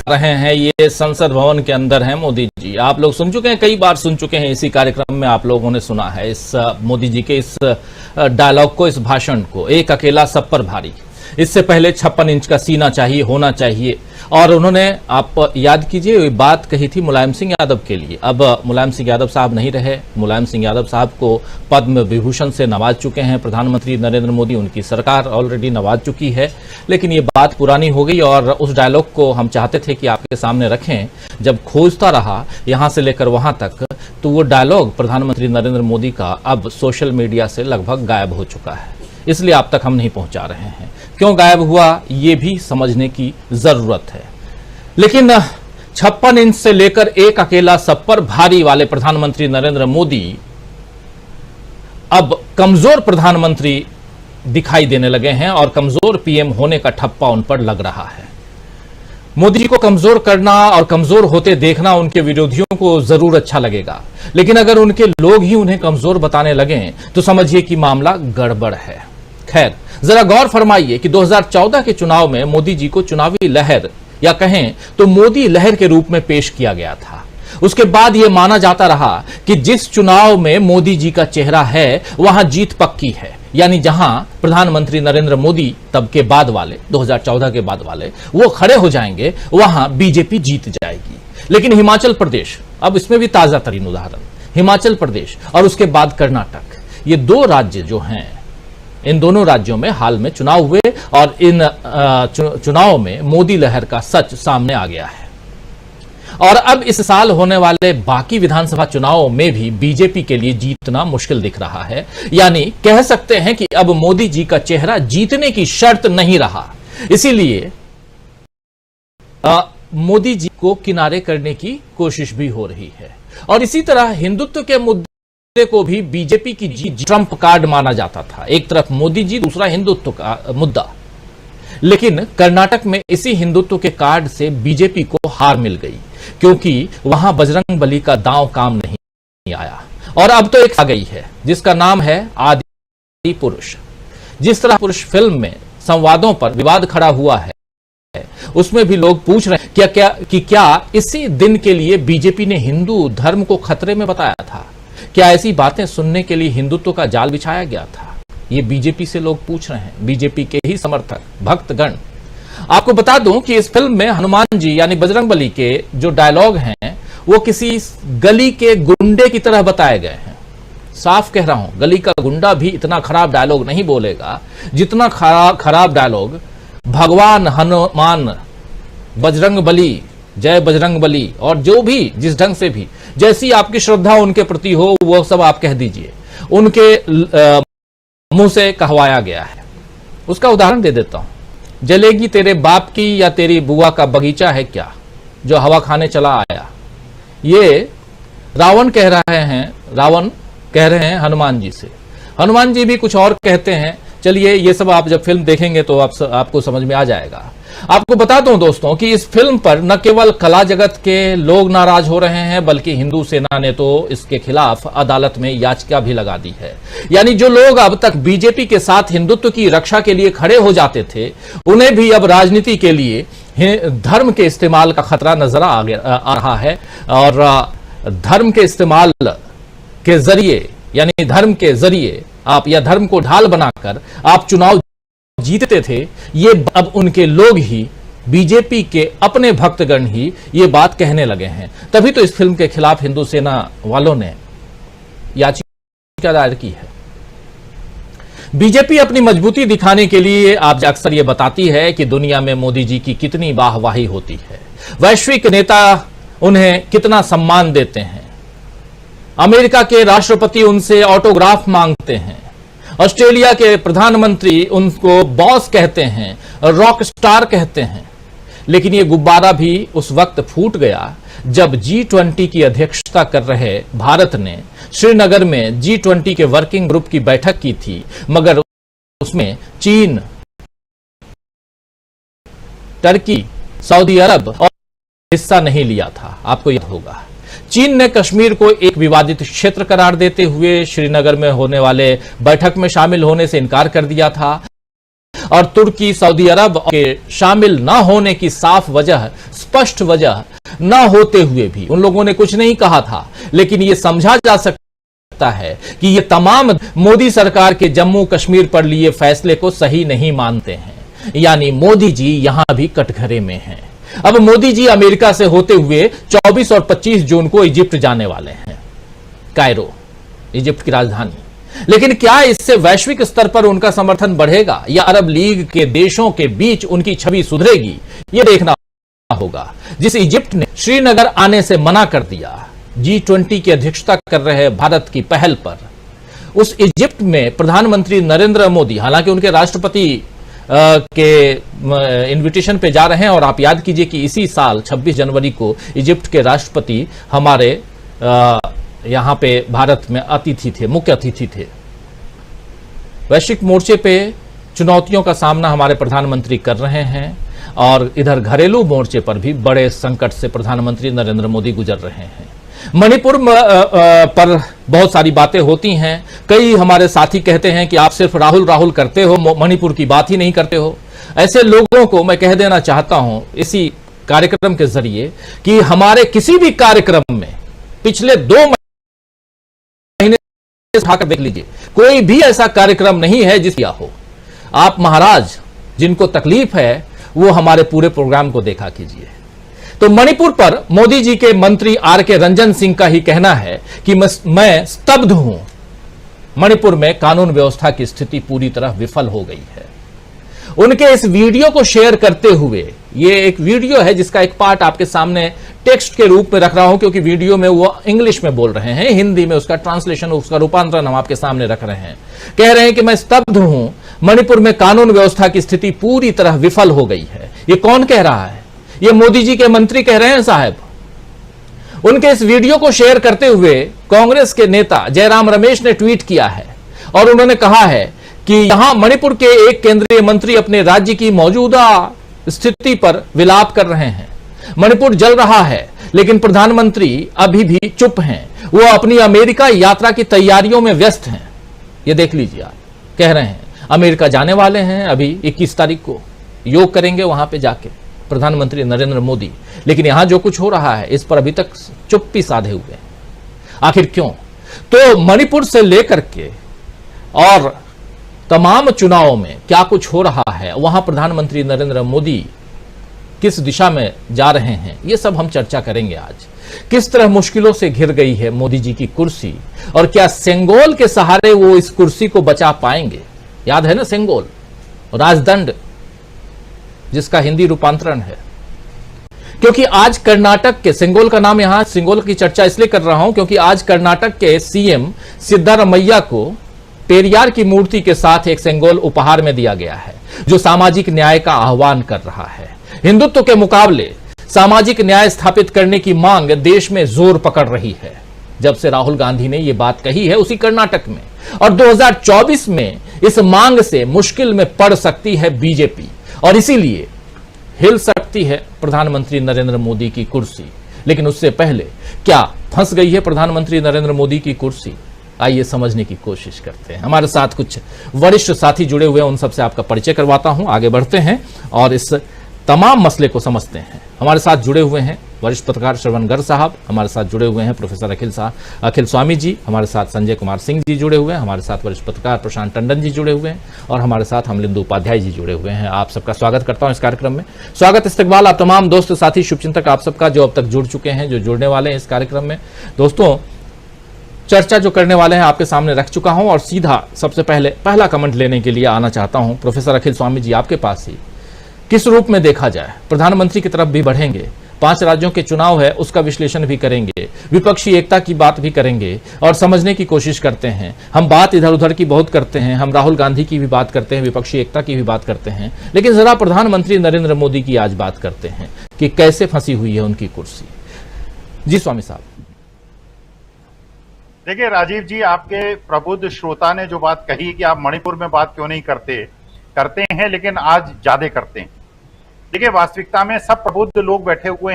रहे हैं। ये संसद भवन के अंदर हैं मोदी जी। आप लोग सुन चुके हैं, कई बार सुन चुके हैं, इसी कार्यक्रम में आप लोगों ने सुना है इस मोदी जी के इस डायलॉग को, इस भाषण को, एक अकेला सब पर भारी। इससे पहले 56 इंच का सीना चाहिए, होना चाहिए। और उन्होंने, आप याद कीजिए, ये बात कही थी मुलायम सिंह यादव के लिए। अब मुलायम सिंह यादव साहब नहीं रहे। मुलायम सिंह यादव साहब को पद्म विभूषण से नवाज चुके हैं प्रधानमंत्री नरेंद्र मोदी, उनकी सरकार ऑलरेडी नवाज चुकी है। लेकिन ये बात पुरानी हो गई और उस डायलॉग को हम चाहते थे कि आपके सामने रखें। जब खोजता रहा यहां से लेकर वहां तक, तो वो डायलॉग प्रधानमंत्री नरेंद्र मोदी का अब सोशल मीडिया से लगभग गायब हो चुका है। इसलिए आप तक हम नहीं पहुंचा रहे हैं। क्यों गायब हुआ ये भी समझने की जरूरत है। लेकिन 56 इंच से लेकर एक अकेला सब पर भारी वाले प्रधानमंत्री नरेंद्र मोदी अब कमजोर प्रधानमंत्री दिखाई देने लगे हैं और कमजोर पीएम होने का ठप्पा उन पर लग रहा है। मोदी जी को कमजोर करना और कमजोर होते देखना उनके विरोधियों को जरूर अच्छा लगेगा, लेकिन अगर उनके लोग ही उन्हें कमजोर बताने लगे तो समझिए कि मामला गड़बड़ है। खैर, जरा गौर फरमाइए कि 2014 के चुनाव में मोदी जी को चुनावी लहर, या कहें तो मोदी लहर के रूप में पेश किया गया था। उसके बाद यह माना जाता रहा कि जिस चुनाव में मोदी जी का चेहरा है वहां जीत पक्की है। यानी जहां प्रधानमंत्री नरेंद्र मोदी तब के बाद वाले, 2014 के बाद वाले, वो खड़े हो जाएंगे, वहां बीजेपी जीत जाएगी। लेकिन हिमाचल प्रदेश, अब इसमें भी ताजा तरीन उदाहरण, हिमाचल प्रदेश और उसके बाद कर्नाटक, ये दो राज्य जो हैं, इन दोनों राज्यों में हाल में चुनाव हुए और इन चुनाव में मोदी लहर का सच सामने आ गया है। और अब इस साल होने वाले बाकी विधानसभा चुनावों में भी बीजेपी के लिए जीतना मुश्किल दिख रहा है। यानी कह सकते हैं कि अब मोदी जी का चेहरा जीतने की शर्त नहीं रहा। इसीलिए मोदी जी को किनारे करने की कोशिश भी हो रही है। और इसी तरह हिंदुत्व के मुद्दे को भी बीजेपी की जीत ट्रम्प कार्ड माना जाता था। एक तरफ मोदी जी, दूसरा हिंदुत्व का मुद्दा। लेकिन कर्नाटक में इसी हिंदुत्व के कार्ड से बीजेपी को हार मिल गई, क्योंकि वहां बजरंगबली का दांव काम नहीं आया। और अब तो एक आ गई है जिसका नाम है आदि पुरुष। जिस तरह पुरुष फिल्म में संवादों पर विवाद खड़ा हुआ है, उसमें भी लोग पूछ रहे हैं क्या इसी दिन के लिए बीजेपी ने हिंदू धर्म को खतरे में बताया था? क्या ऐसी बातें सुनने के लिए हिंदुत्व का जाल बिछाया गया था? ये बीजेपी से लोग पूछ रहे हैं, बीजेपी के ही समर्थक भक्तगण। आपको बता दूं कि इस फिल्म में हनुमान जी यानी बजरंगबली के जो डायलॉग हैं वो किसी गली के गुंडे की तरह बताए गए हैं। साफ कह रहा हूं, गली का गुंडा भी इतना खराब डायलॉग नहीं बोलेगा जितना खराब डायलॉग भगवान हनुमान, बजरंगबली, जय बजरंगबली, और जो भी जिस ढंग से भी जैसी आपकी श्रद्धा उनके प्रति हो वो सब आप कह दीजिए, उनके मुंह से कहवाया गया है। उसका उदाहरण दे देता हूं। जलेगी तेरे बाप की या तेरी बुआ का बगीचा है क्या, जो हवा खाने चला आया। ये रावण कह रहे हैं हनुमान जी से। हनुमान जी भी कुछ और कहते हैं। चलिए, ये सब आप जब फिल्म देखेंगे तो आपको समझ में आ जाएगा। आपको बता दूं दोस्तों कि इस फिल्म पर न केवल कला जगत के लोग नाराज हो रहे हैं, बल्कि हिंदू सेना ने तो इसके खिलाफ अदालत में याचिका भी लगा दी है। यानी जो लोग अब तक बीजेपी के साथ हिंदुत्व की रक्षा के लिए खड़े हो जाते थे, उन्हें भी अब राजनीति के लिए धर्म के इस्तेमाल का खतरा नजर आ रहा है। और धर्म के इस्तेमाल के जरिए, यानी धर्म के जरिए आप, या धर्म को ढाल बनाकर आप चुनाव जीतते थे, ये अब उनके लोग ही, बीजेपी के अपने भक्तगण ही ये बात कहने लगे हैं। तभी तो इस फिल्म के खिलाफ हिंदू सेना वालों ने याचिका दायर की है। बीजेपी अपनी मजबूती दिखाने के लिए आप अक्सर ये बताती है कि दुनिया में मोदी जी की कितनी वाहवाही होती है, वैश्विक नेता उन्हें कितना सम्मान देते हैं, अमेरिका के राष्ट्रपति उनसे ऑटोग्राफ मांगते हैं, ऑस्ट्रेलिया के प्रधानमंत्री उनको बॉस कहते हैं, रॉक स्टार कहते हैं। लेकिन ये गुब्बारा भी उस वक्त फूट गया जब G20 की अध्यक्षता कर रहे भारत ने श्रीनगर में G20 के वर्किंग ग्रुप की बैठक की थी, मगर उसमें चीन, टर्की, सऊदी अरब और हिस्सा नहीं लिया था। आपको याद होगा, चीन ने कश्मीर को एक विवादित क्षेत्र करार देते हुए श्रीनगर में होने वाले बैठक में शामिल होने से इनकार कर दिया था। और तुर्की, सऊदी अरब के शामिल न होने की साफ वजह, स्पष्ट वजह न होते हुए भी उन लोगों ने कुछ नहीं कहा था, लेकिन यह समझा जा सकता है कि ये तमाम मोदी सरकार के जम्मू कश्मीर पर लिए फैसले को सही नहीं मानते हैं। यानी मोदी जी यहां भी कटघरे में हैं। अब मोदी जी अमेरिका से होते हुए 24 और 25 जून को इजिप्ट जाने वाले हैं, कायरो, इजिप्ट की राजधानी। लेकिन क्या इससे वैश्विक स्तर पर उनका समर्थन बढ़ेगा या अरब लीग के देशों के बीच उनकी छवि सुधरेगी, यह देखना होगा। जिस इजिप्ट ने श्रीनगर आने से मना कर दिया G20 की अध्यक्षता कर रहे भारत की पहल पर, उस इजिप्ट में प्रधानमंत्री नरेंद्र मोदी, हालांकि उनके राष्ट्रपति के इनविटेशन पे जा रहे हैं, और आप याद कीजिए कि इसी साल 26 जनवरी को इजिप्ट के राष्ट्रपति हमारे यहां पे भारत में अतिथि थे, मुख्य अतिथि थे। वैश्विक मोर्चे पे चुनौतियों का सामना हमारे प्रधानमंत्री कर रहे हैं, और इधर घरेलू मोर्चे पर भी बड़े संकट से प्रधानमंत्री नरेंद्र मोदी गुजर रहे हैं। मणिपुर पर बहुत सारी बातें होती हैं। कई हमारे साथी कहते हैं कि आप सिर्फ राहुल राहुल करते हो, मणिपुर की बात ही नहीं करते हो। ऐसे लोगों को मैं कह देना चाहता हूं इसी कार्यक्रम के जरिए कि हमारे किसी भी कार्यक्रम में पिछले 2 महीने उठाकर देख लीजिए, कोई भी ऐसा कार्यक्रम नहीं है जिसका हो। आप महाराज जिनको तकलीफ है वो हमारे पूरे प्रोग्राम को देखा कीजिए। तो मणिपुर पर मोदी जी के मंत्री R.K. रंजन सिंह का ही कहना है कि मैं स्तब्ध हूं। मणिपुर में कानून व्यवस्था की स्थिति पूरी तरह विफल हो गई है। उनके इस वीडियो को शेयर करते हुए, ये एक वीडियो है जिसका एक पार्ट आपके सामने टेक्स्ट के रूप में रख रहा हूं, क्योंकि वीडियो में वो इंग्लिश में बोल रहे हैं, हिंदी में उसका ट्रांसलेशन, उसका रूपांतरण हम आपके सामने रख रहे हैं। कह रहे हैं कि मैं स्तब्ध हूं, मणिपुर में कानून व्यवस्था की स्थिति पूरी तरह विफल हो गई है। ये कौन कह रहा है? ये मोदी जी के मंत्री कह रहे हैं साहब। उनके इस वीडियो को शेयर करते हुए कांग्रेस के नेता जयराम रमेश ने ट्वीट किया है, और उन्होंने कहा है कि यहां मणिपुर के एक केंद्रीय मंत्री अपने राज्य की मौजूदा स्थिति पर विलाप कर रहे हैं। मणिपुर जल रहा है, लेकिन प्रधानमंत्री अभी भी चुप हैं। वो अपनी अमेरिका यात्रा की तैयारियों में व्यस्त हैं। ये देख लीजिए, आप कह रहे हैं अमेरिका जाने वाले हैं, अभी 21 तारीख को योग करेंगे वहां पे जाके प्रधानमंत्री नरेंद्र मोदी। लेकिन यहां जो कुछ हो रहा है इस पर अभी तक चुप्पी साधे हुए हैं। आखिर क्यों? तो मणिपुर से लेकर के और तमाम चुनावों में क्या कुछ हो रहा है, वहां प्रधानमंत्री नरेंद्र मोदी किस दिशा में जा रहे हैं, यह सब हम चर्चा करेंगे आज। किस तरह मुश्किलों से घिर गई है मोदी जी की कुर्सी, और क्या सेंगोल के सहारे वो इस कुर्सी को बचा पाएंगे? याद है ना सेंगोल, राजदंड, जिसका हिंदी रूपांतरण है। क्योंकि आज कर्नाटक के, सेंगोल का नाम यहां सेंगोल की चर्चा इसलिए कर रहा हूं क्योंकि आज कर्नाटक के सीएम सिद्धारमैया को पेरियार की मूर्ति के साथ एक सेंगोल उपहार में दिया गया है, जो सामाजिक न्याय का आह्वान कर रहा है। हिंदुत्व के मुकाबले सामाजिक न्याय स्थापित करने की मांग देश में जोर पकड़ रही है, जब से राहुल गांधी ने यह बात कही है उसी कर्नाटक में। और 2024 में इस मांग से मुश्किल में पड़ सकती है बीजेपी, और इसीलिए हिल सकती है प्रधानमंत्री नरेंद्र मोदी की कुर्सी। लेकिन उससे पहले क्या फंस गई है प्रधानमंत्री नरेंद्र मोदी की कुर्सी? आइए समझने की कोशिश करते हैं। हमारे साथ कुछ वरिष्ठ साथी जुड़े हुए हैं, उन सबसे आपका परिचय करवाता हूं। आगे बढ़ते हैं और इस तमाम मसले को समझते हैं। हमारे साथ जुड़े हुए हैं वरिष्ठ पत्रकार श्रवण गर्ग साहब, हमारे साथ जुड़े हुए हैं प्रोफेसर अखिल स्वामी जी, हमारे साथ संजय कुमार सिंह जी जुड़े हुए हैं, हमारे साथ वरिष्ठ पत्रकार प्रशांत टंडन जी जुड़े हुए हैं, और हमारे साथ अमलिंदु उपाध्याय जी जुड़े हुए हैं। आप सबका स्वागत करता हूं इस कार्यक्रम में। स्वागत, इस्तकबाल आप तमाम दोस्त, साथी, शुभचिंतक आप सबका जो अब तक जुड़ चुके हैं, जो जुड़ने वाले हैं इस कार्यक्रम में। दोस्तों, चर्चा जो करने वाले हैं आपके सामने रख चुका हूं, और सीधा सबसे पहले पहला कमेंट लेने के लिए आना चाहता हूं प्रोफेसर अखिल स्वामी जी आपके पास ही। किस रूप में देखा जाए? प्रधानमंत्री की तरफ भी बढ़ेंगे, 5 राज्यों के चुनाव है उसका विश्लेषण भी करेंगे, विपक्षी एकता की बात भी करेंगे और समझने की कोशिश करते हैं। हम बात इधर उधर की बहुत करते हैं, हम राहुल गांधी की भी बात करते हैं, विपक्षी एकता की भी बात करते हैं, लेकिन जरा प्रधानमंत्री नरेंद्र मोदी की आज बात करते हैं कि कैसे फंसी हुई है उनकी कुर्सी। जी स्वामी साहब। देखिए राजीव जी, आपके प्रबुद्ध श्रोता ने जो बात कही कि आप मणिपुर में बात क्यों नहीं करते हैं, लेकिन आज ज्यादा करते हैं। देखिए, वास्तविकता में सब प्रबुद्ध लोग बैठे हुए